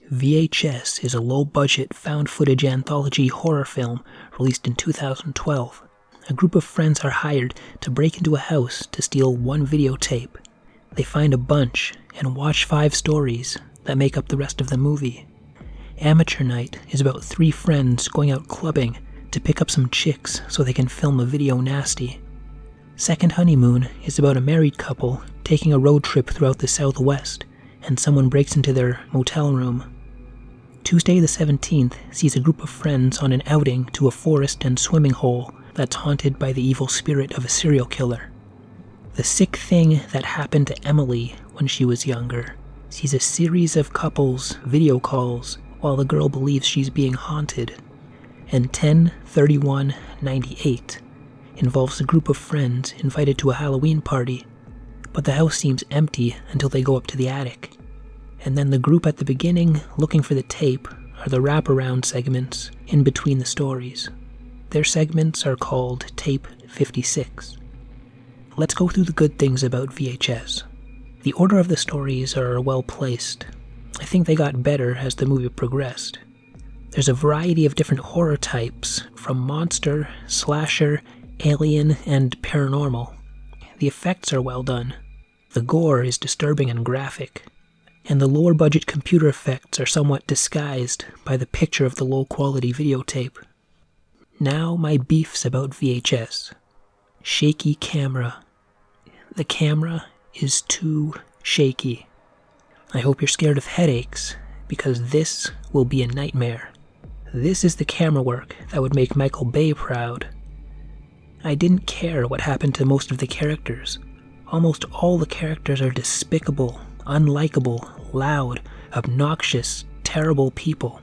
VHS is a low-budget, found-footage anthology horror film released in 2012. A group of friends are hired to break into a house to steal one videotape. They find a bunch and watch 5 stories that make up the rest of the movie. Amateur Night is about 3 friends going out clubbing to pick up some chicks so they can film a video nasty. Second Honeymoon is about a married couple taking a road trip throughout the Southwest, and someone breaks into their motel room. Tuesday the 17th sees a group of friends on an outing to a forest and swimming hole that's haunted by the evil spirit of a serial killer. The Sick Thing That Happened to Emily When She Was Younger sees a series of couples video calls while the girl believes she's being haunted. And 10/31/98 involves a group of friends invited to a Halloween party, but the house seems empty until they go up to the attic. And then the group at the beginning looking for the tape are the wraparound segments in between the stories. Their segments are called Tape 56. Let's go through the good things about VHS. The order of the stories are well placed. I think they got better as the movie progressed. There's a variety of different horror types, from monster, slasher, alien, and paranormal. The effects are well done. The gore is disturbing and graphic. And the lower budget computer effects are somewhat disguised by the picture of the low quality videotape. Now my beefs about VHS. Shaky camera. The camera is too shaky. I hope you're scared of headaches, because this will be a nightmare. This is the camera work that would make Michael Bay proud. I didn't care what happened to most of the characters. Almost all the characters are despicable, unlikable, loud, obnoxious, terrible people.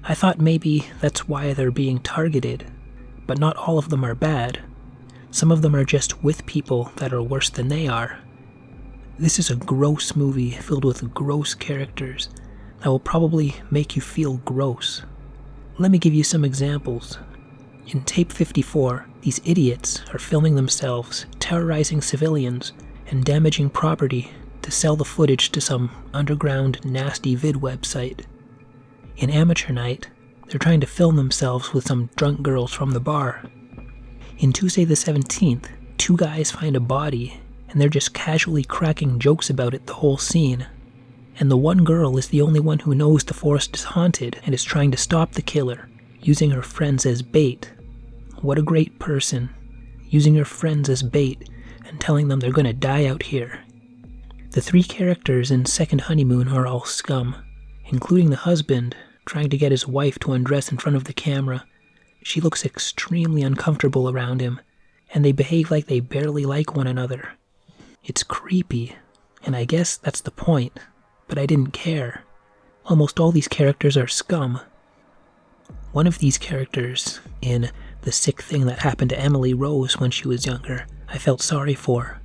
I thought maybe that's why they're being targeted, but not all of them are bad. Some of them are just with people that are worse than they are. This is a gross movie filled with gross characters that will probably make you feel gross. Let me give you some examples. In Tape 54, these idiots are filming themselves terrorizing civilians and damaging property to sell the footage to some underground nasty vid website. In Amateur Night, they're trying to film themselves with some drunk girls from the bar. In Tuesday the 17th, 2 guys find a body and they're just casually cracking jokes about it the whole scene. And the one girl is the only one who knows the forest is haunted and is trying to stop the killer, using her friends as bait. What a great person, using her friends as bait and telling them they're gonna die out here. The 3 characters in Second Honeymoon are all scum, including the husband trying to get his wife to undress in front of the camera. She looks extremely uncomfortable around him, and they behave like they barely like one another. It's creepy, and I guess that's the point, but I didn't care. Almost all these characters are scum. One of these characters, in The Sick Thing That Happened to Emily Rose When She Was Younger, I felt sorry for.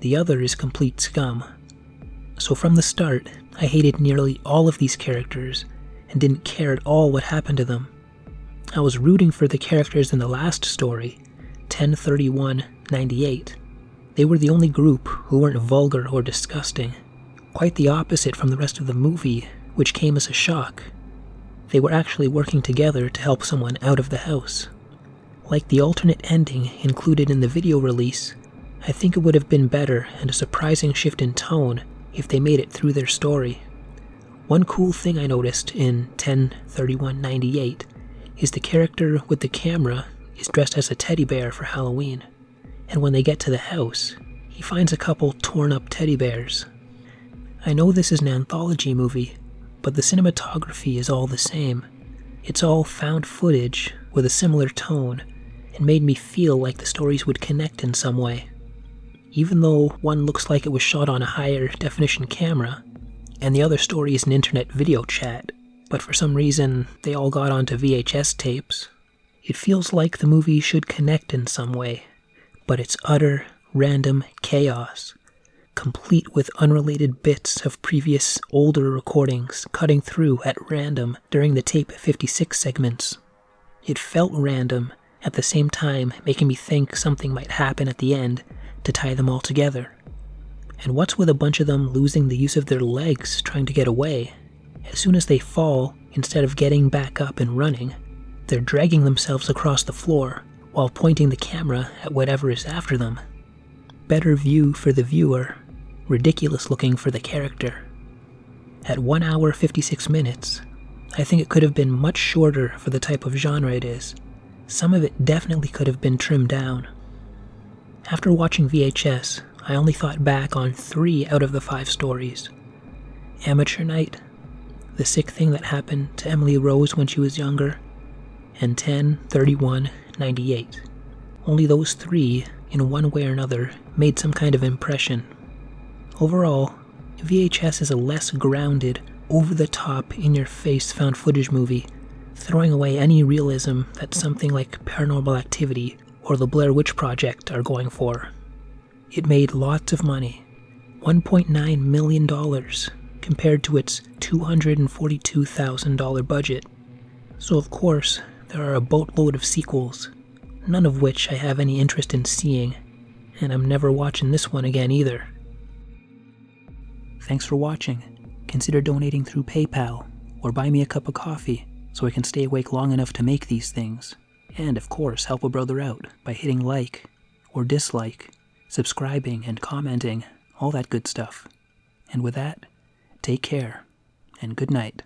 The other is complete scum. So from the start, I hated nearly all of these characters and didn't care at all what happened to them. I was rooting for the characters in the last story, 10/31/98. They were the only group who weren't vulgar or disgusting. Quite the opposite from the rest of the movie, which came as a shock. They were actually working together to help someone out of the house. Like the alternate ending included in the video release, I think it would have been better and a surprising shift in tone if they made it through their story. One cool thing I noticed in 10/31/98 is the character with the camera is dressed as a teddy bear for Halloween, and when they get to the house, he finds a couple torn up teddy bears. I know this is an anthology movie, but the cinematography is all the same. It's all found footage with a similar tone, and made me feel like the stories would connect in some way. Even though one looks like it was shot on a higher definition camera, and the other story is an internet video chat, but for some reason they all got onto VHS tapes, it feels like the movie should connect in some way, but it's utter, random chaos, complete with unrelated bits of previous older recordings cutting through at random during the Tape 56 segments. It felt random, at the same time making me think something might happen at the end to tie them all together. And what's with a bunch of them losing the use of their legs trying to get away? As soon as they fall, instead of getting back up and running, they're dragging themselves across the floor while pointing the camera at whatever is after them. Better view for the viewer, ridiculous looking for the character. At 1 hour 56 minutes, I think it could have been much shorter for the type of genre it is. Some of it definitely could have been trimmed down. After watching VHS, I only thought back on 3 out of the 5 stories. Amateur Night, The Sick Thing That Happened to Emily Rose When She Was Younger, and 10/31/98. Only those 3, in one way or another, made some kind of impression. Overall, VHS is a less grounded, over-the-top, in-your-face found footage movie, throwing away any realism that something like Paranormal Activity or the Blair Witch Project are going for. It made lots of money, $1.9 million, compared to its $242,000 budget. So of course, there are a boatload of sequels, none of which I have any interest in seeing, and I'm never watching this one again either. Thanks for watching. Consider donating through PayPal, or buy me a cup of coffee so I can stay awake long enough to make these things. And of course, help a brother out by hitting like or dislike, subscribing and commenting, all that good stuff. And with that, take care, and good night.